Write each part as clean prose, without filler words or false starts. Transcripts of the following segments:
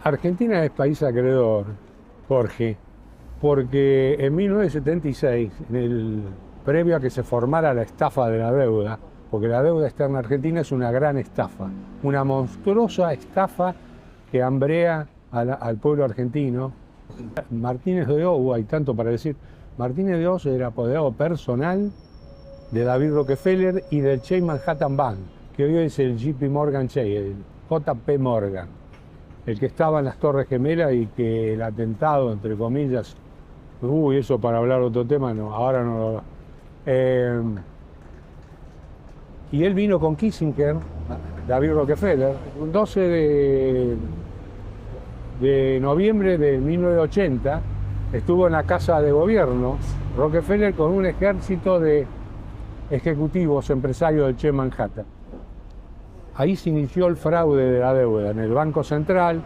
Argentina es país acreedor, Jorge, porque en 1976, previo a que se formara la estafa de la deuda, porque la deuda externa argentina es una gran estafa, una monstruosa estafa que hambrea al pueblo argentino. Martínez de Oz, hay tanto para decir, Martínez de Oz era apoderado personal de David Rockefeller y del Chase Manhattan Bank, que hoy es el JP Morgan Chase, el JP Morgan, el que estaba en las Torres Gemelas y que el atentado, entre comillas, eso para hablar otro tema, no, ahora no. Y él vino con Kissinger, David Rockefeller, el 12 de noviembre de 1980, estuvo en la Casa de Gobierno, Rockefeller con un ejército de ejecutivos, empresarios del Che Manhattan. Ahí se inició el fraude de la deuda en el Banco Central,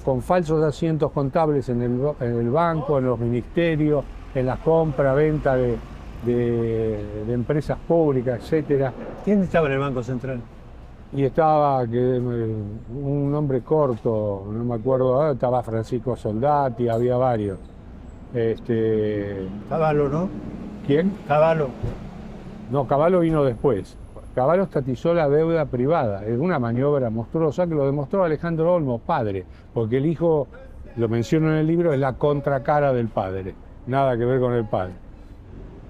con falsos asientos contables en el banco, en los ministerios, en la compra, venta de empresas públicas, etc. ¿Quién estaba en el Banco Central? Y estaba un nombre corto, no me acuerdo, estaba Francisco Soldati, había varios. Cavallo, ¿no? ¿Quién? Cavallo. No, Cavallo vino después. Cavallo estatizó la deuda privada, es una maniobra monstruosa que lo demostró Alejandro Olmos, padre, porque el hijo, lo menciono en el libro, es la contracara del padre, nada que ver con el padre.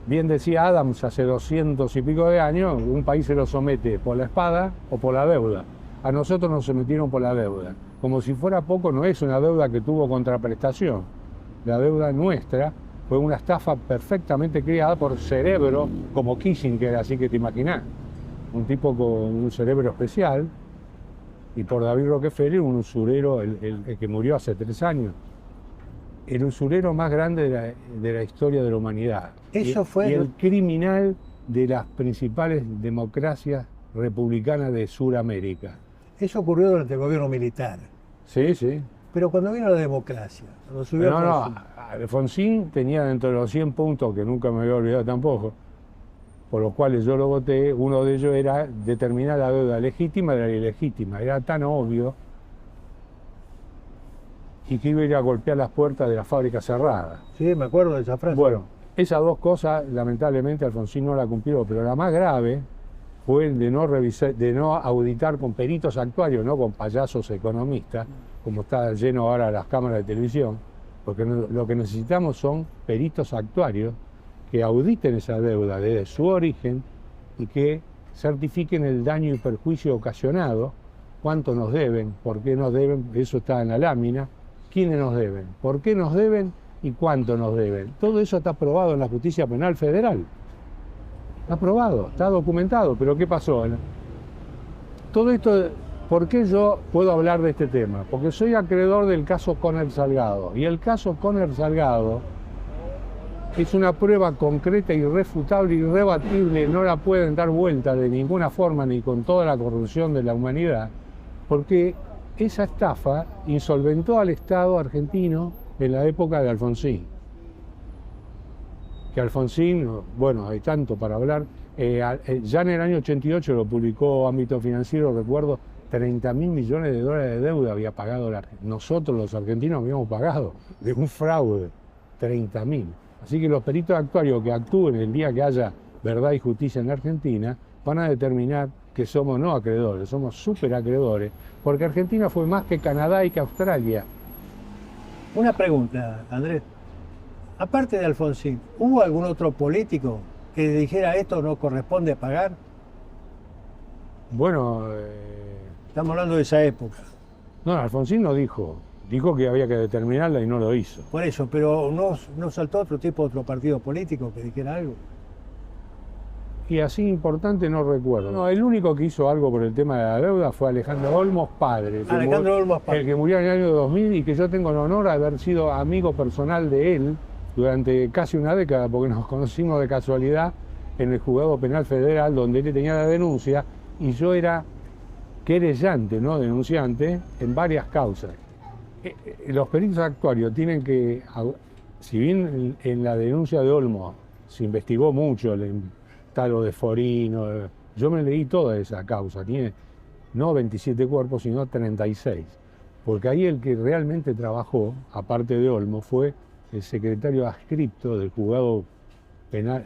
Bien decía Adams hace 200 y pico de años, un país se lo somete por la espada o por la deuda. A nosotros nos sometieron por la deuda. Como si fuera poco, no es una deuda que tuvo contraprestación. La deuda nuestra fue una estafa perfectamente creada por cerebro como Kissinger, así que te imaginás. Un tipo con un cerebro especial, y por David Rockefeller, un usurero, el que murió hace 3 años. El usurero más grande de la historia de la humanidad. Eso fue... Y el criminal de las principales democracias republicanas de Sudamérica. Eso ocurrió durante el gobierno militar. Sí, sí. Pero cuando vino la democracia, cuando subió No, Alfonsín tenía dentro de los 100 puntos, que nunca me voy a olvidar tampoco, por los cuales yo lo voté, uno de ellos era determinar la deuda legítima de la ilegítima. Era tan obvio, y que iba a ir a golpear las puertas de la fábrica cerrada. Sí, me acuerdo de esa frase. Bueno, esas dos cosas, lamentablemente, Alfonsín no la cumplió, pero la más grave fue el de no revisar, de no auditar con peritos actuarios, no con payasos economistas, como está lleno ahora las cámaras de televisión, porque lo que necesitamos son peritos actuarios que auditen esa deuda desde su origen y que certifiquen el daño y perjuicio ocasionado, cuánto nos deben, por qué nos deben, eso está en la lámina, quiénes nos deben, por qué nos deben y cuánto nos deben. Todo eso está aprobado en la Justicia Penal Federal. Está aprobado, está documentado, pero ¿qué pasó? Todo esto, ¿por qué yo puedo hablar de este tema? Porque soy acreedor del caso Conner Salgado, y el caso Conner Salgado es una prueba concreta, irrefutable, irrebatible, no la pueden dar vuelta de ninguna forma ni con toda la corrupción de la humanidad, porque esa estafa insolventó al Estado argentino en la época de Alfonsín. Que Alfonsín, bueno, hay tanto para hablar, ya en el año 88 lo publicó Ámbito Financiero, recuerdo, 30.000 millones de dólares de deuda había pagado nosotros los argentinos habíamos pagado de un fraude, 30.000. Así que los peritos actuarios que actúen el día que haya verdad y justicia en la Argentina van a determinar que somos no acreedores, somos súper acreedores, porque Argentina fue más que Canadá y que Australia. Una pregunta, Andrés. Aparte de Alfonsín, ¿hubo algún otro político que dijera esto no corresponde pagar? Bueno... Estamos hablando de esa época. No, Alfonsín no dijo que había que determinarla y no lo hizo. Por eso, pero ¿no saltó otro partido político que dijera algo? Y así importante no recuerdo. No, el único que hizo algo por el tema de la deuda fue Alejandro Olmos padre. Alejandro Olmos padre. El que murió en el año 2000 y que yo tengo el honor de haber sido amigo personal de él durante casi una década, porque nos conocimos de casualidad en el Juzgado Penal Federal, donde él tenía la denuncia y yo era querellante, no denunciante, en varias causas. Los peritos actuarios tienen que, si bien en la denuncia de Olmos se investigó mucho, está lo de Forino, yo me leí toda esa causa, tiene no 27 cuerpos, sino 36. porque ahí el que realmente trabajó, aparte de Olmo, fue el secretario adscripto del juzgado penal,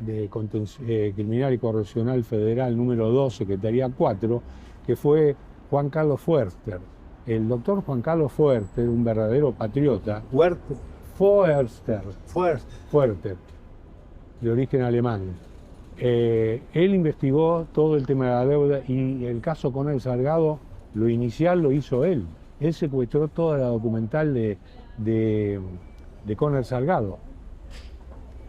criminal y correccional federal número 2, Secretaría 4, que fue Juan Carlos Fuerster. El doctor Juan Carlos Fuerster, un verdadero patriota. Fuerster, de origen alemán. Él investigó todo el tema de la deuda y el caso Conner Salgado, lo inicial lo hizo él. Él secuestró toda la documental de Conner Salgado.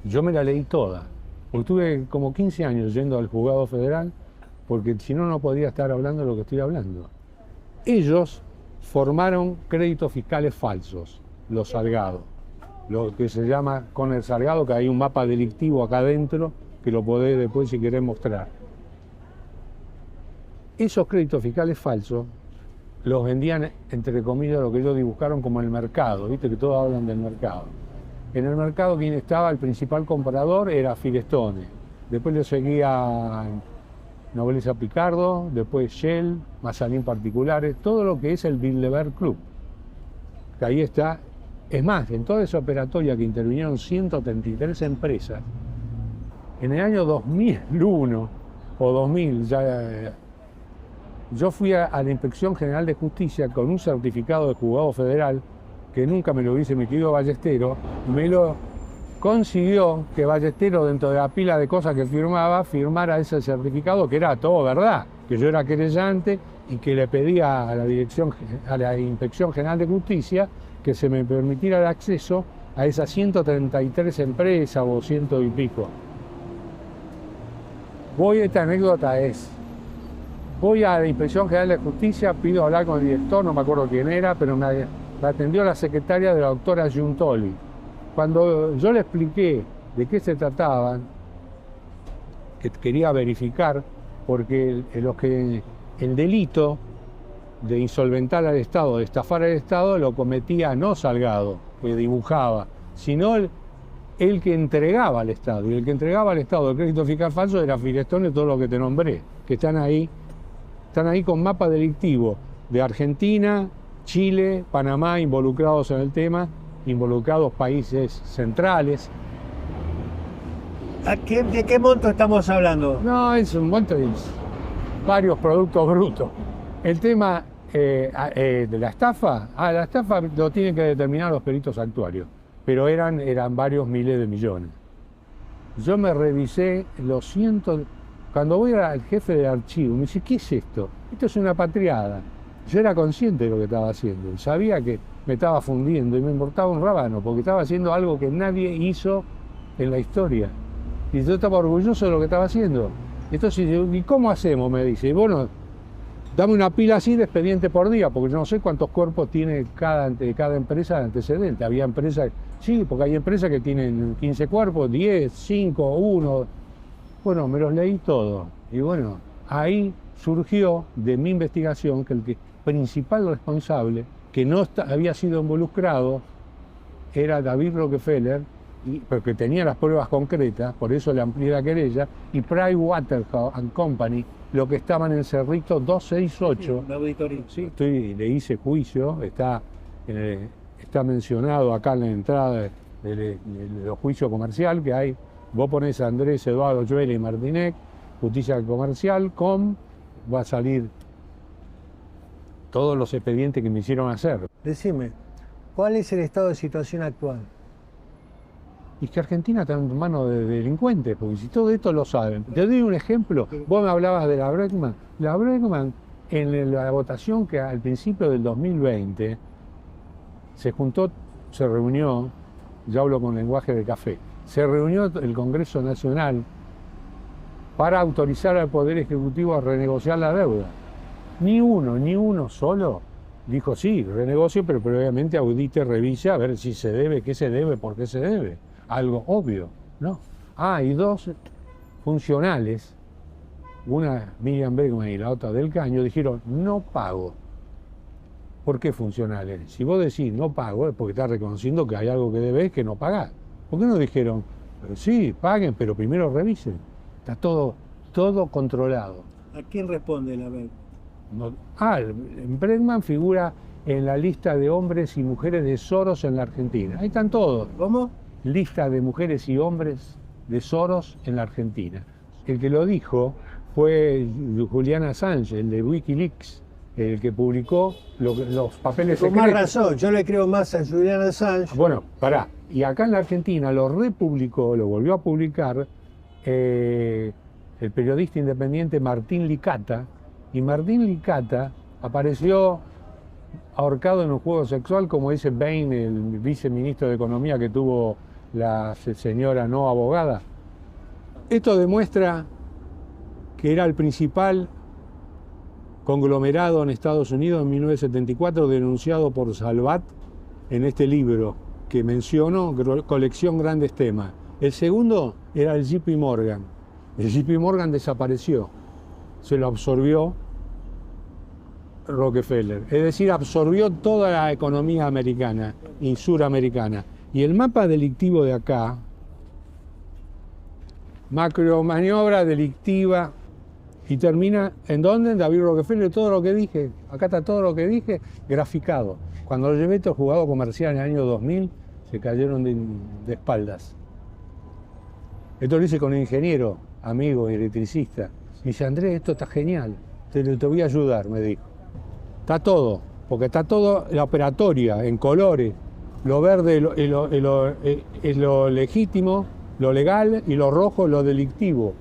Yo me la leí toda, porque estuve como 15 años yendo al juzgado federal, porque si no, no podía estar hablando de lo que estoy hablando. Ellos formaron créditos fiscales falsos, los Salgado, lo que se llama Conner Salgado, que hay un mapa delictivo acá adentro, que lo podés después, si querés, mostrar. Esos créditos fiscales falsos los vendían, entre comillas, lo que ellos dibujaron como el mercado, viste que todos hablan del mercado. En el mercado quien estaba, el principal comprador era Firestone, después le seguía Nobleza Picardo, después Shell, Mazalín Particulares, todo lo que es el Bilderberg Club, que ahí está. Es más, en toda esa operatoria que intervinieron 133 empresas, en el año 2001 o 2000, yo fui a la Inspección General de Justicia con un certificado de juzgado federal que nunca me lo hubiese metido Ballestero, me lo consiguió que Ballestero, dentro de la pila de cosas que firmara ese certificado, que era todo verdad, que yo era querellante y que le pedía a la Inspección General de Justicia que se me permitiera el acceso a esas 133 empresas o 100 y pico. Esta anécdota es, voy a la Inspección General de Justicia, pido hablar con el director, no me acuerdo quién era, pero me atendió la secretaria de la doctora Giuntoli. Cuando yo le expliqué de qué se trataban, que quería verificar, porque el delito de insolventar al Estado, de estafar al Estado, lo cometía no Salgado, que dibujaba, sino el que entregaba al Estado. Y el que entregaba al Estado el crédito fiscal falso era Firestone, todo lo que te nombré, que están ahí con mapa delictivo de Argentina, Chile, Panamá, involucrados en el tema, involucrados países centrales. ¿De qué monto estamos hablando? No, es un monto de varios productos brutos. El tema de la estafa, la estafa lo tienen que determinar los peritos actuarios, pero eran varios miles de millones. Yo me revisé los cientos. Cuando voy al jefe de archivo, me dice, ¿qué es esto? Esto es una patriada. Yo era consciente de lo que estaba haciendo, sabía que me estaba fundiendo y me importaba un rábano, porque estaba haciendo algo que nadie hizo en la historia. Y yo estaba orgulloso de lo que estaba haciendo. Entonces, ¿y cómo hacemos? Me dice, bueno, dame una pila así de expediente por día, porque yo no sé cuántos cuerpos tiene cada empresa de antecedente. Había empresas, sí, porque hay empresas que tienen 15 cuerpos, 10, 5, 1. Bueno, me los leí todos. Y bueno, ahí surgió de mi investigación que el principal responsable, que no había sido involucrado, era David Rockefeller, porque tenía las pruebas concretas, por eso le amplié la querella, y Pricewaterhouse Company, lo que estaban en Cerrito 268. Sí, la auditoría. Sí, le hice juicio, está mencionado acá en la entrada de los juicios comercial que hay. Vos ponés a Andrés Eduardo Joel y Martínez, Justicia Comercial, va a salir todos los expedientes que me hicieron hacer. Decime, ¿cuál es el estado de situación actual? Y que Argentina está en manos de delincuentes, porque si todo esto lo saben. Te doy un ejemplo, vos me hablabas de la Bregman. La Bregman, en la votación que al principio del 2020 se reunió, ya hablo con lenguaje de café, se reunió el Congreso Nacional para autorizar al Poder Ejecutivo a renegociar la deuda. Ni uno solo dijo sí, renegocie, pero previamente audite, revise a ver si se debe, qué se debe, por qué se debe. Algo obvio, ¿no? Y dos funcionales, una Miriam Bregman y la otra Del Caño, dijeron no pago. ¿Por qué funcionales? Si vos decís no pago es porque estás reconociendo que hay algo que debes que no pagás. ¿Por qué no dijeron sí, paguen, pero primero revisen? Está todo controlado. ¿A quién responde la Bregman? En Bregman figura en la lista de hombres y mujeres de Soros en la Argentina. Ahí están todos. ¿Cómo? Lista de mujeres y hombres de Soros en la Argentina. El que lo dijo fue Julian Assange, el de Wikileaks, el que publicó los papeles Con secretos. más razón, yo le creo más a Julian Assange. Bueno, pará. Y acá en la Argentina lo republicó, lo volvió a publicar el periodista independiente Martín Licata. Y Martín Licata apareció ahorcado en un juego sexual, como dice Bain, el viceministro de Economía que tuvo la señora no abogada. Esto demuestra que era el principal conglomerado en Estados Unidos en 1974, denunciado por Salvat en este libro que menciono, Colección Grandes Temas. El segundo era el JP Morgan. El JP Morgan desapareció, se lo absorbió Rockefeller, es decir, absorbió toda la economía americana y suramericana. Y el mapa delictivo de acá, macromaniobra delictiva, y termina ¿en dónde? En David Rockefeller, todo lo que dije, acá está todo lo que dije, graficado. Cuando lo llevé a estos jugadores comerciales en el año 2000, se cayeron de espaldas. Esto lo hice con un ingeniero, amigo, electricista. Me dice, Andrés, esto está genial, te voy a ayudar, me dijo. Está todo, porque está todo la operatoria, en colores, lo verde es lo legítimo, lo legal, y lo rojo lo delictivo.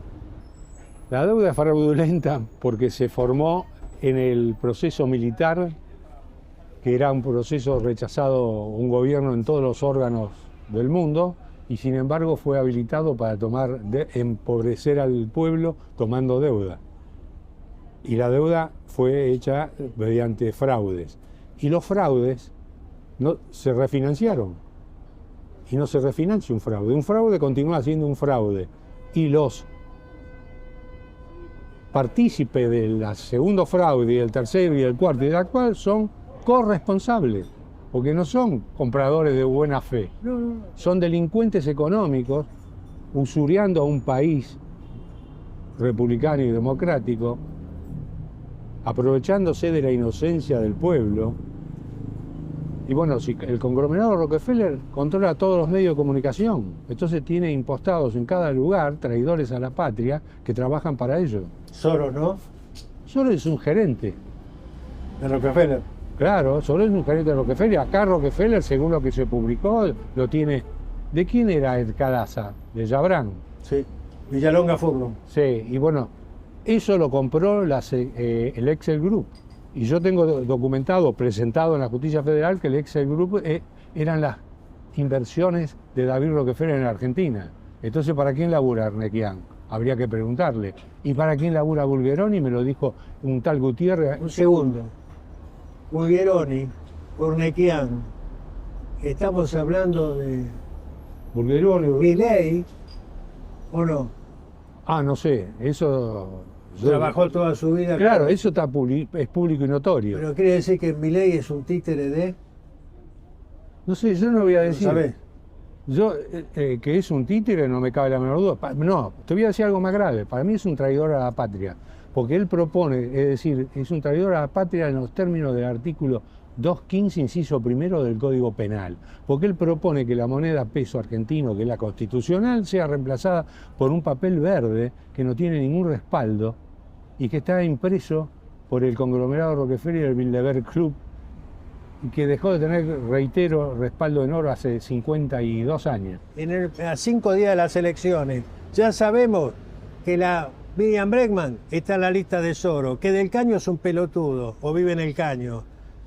La deuda es fraudulenta porque se formó en el proceso militar, que era un proceso rechazado un gobierno en todos los órganos del mundo, y sin embargo fue habilitado para empobrecer al pueblo tomando deuda. Y la deuda fue hecha mediante fraudes. Y los fraudes no se refinanciaron. Y no se refinancia un fraude. Un fraude continúa siendo un fraude. Y los partícipes del segundo fraude, y el tercero y el cuarto y el actual son corresponsables, porque no son compradores de buena fe, son delincuentes económicos usuriando a un país republicano y democrático, aprovechándose de la inocencia del pueblo. Y bueno, si el conglomerado Rockefeller controla todos los medios de comunicación, entonces tiene impostados en cada lugar traidores a la patria que trabajan para ello. Soros, ¿no? Soros es un gerente. De Rockefeller. Claro, Soros es un gerente de Rockefeller. Acá Rockefeller, según lo que se publicó, lo tiene... ¿De quién era el Cadaza? De Jabran. Sí, Villalonga Furno. Sí, y bueno, eso lo compró el Excel Group. Y yo tengo documentado, presentado en la Justicia Federal, que el Excel Group eran las inversiones de David Rockefeller en la Argentina. Entonces, ¿para quién labura Arnequian? Habría que preguntarle. ¿Y para quién labura Bulgeroni? Me lo dijo un tal Gutiérrez. Un segundo. Bulgeroni, Urnequian. Estamos hablando de Bulgeroni. Milei, ¿o no? Ah, no sé, eso... Trabajó toda su vida. Claro, eso está es público y notorio. Pero quiere decir que Milei es un títere de... No sé, yo no voy a decir... ¿Sabés? Yo, que es un títere, no me cabe la menor duda. No, te voy a decir algo más grave. Para mí es un traidor a la patria. Porque él propone, es decir, es un traidor a la patria en los términos del artículo 215, inciso primero del Código Penal. Porque él propone que la moneda peso argentino, que es la constitucional, sea reemplazada por un papel verde que no tiene ningún respaldo y que está impreso por el conglomerado Rockefeller y el Bilderberg Club, y que dejó de tener, reitero, respaldo en oro hace 52 años. A 5 días de las elecciones, ya sabemos que la Miriam Bregman está en la lista de Soros, que Del Caño es un pelotudo, o vive en el Caño.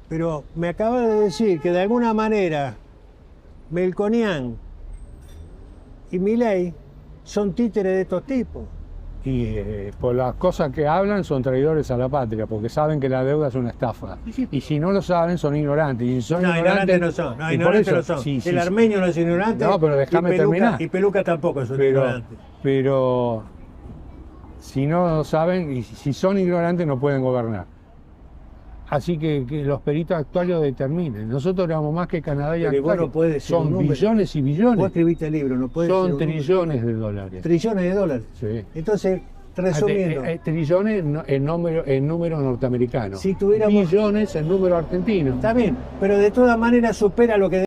Pero me acaba de decir que de alguna manera Melconian y Milei son títeres de estos tipos. Y por las cosas que hablan son traidores a la patria, porque saben que la deuda es una estafa. Y si no lo saben, son ignorantes. Y son ignorantes no son. No, ignorantes no son. Sí, el armenio no es ignorante. No, pero déjame terminar. Y Peluca tampoco es un ignorante. Pero si no saben, y si son ignorantes, no pueden gobernar. Así que los peritos actuarios determinen. Nosotros éramos más que Canadá y Australia. No son billones y billones. Vos escribiste el libro, no puede Son ser trillones de dólares. Trillones de dólares. Sí. Entonces, resumiendo. Trillones en número norteamericano. Si tuviéramos... Millones en número argentino. Está bien, pero de todas maneras supera lo que...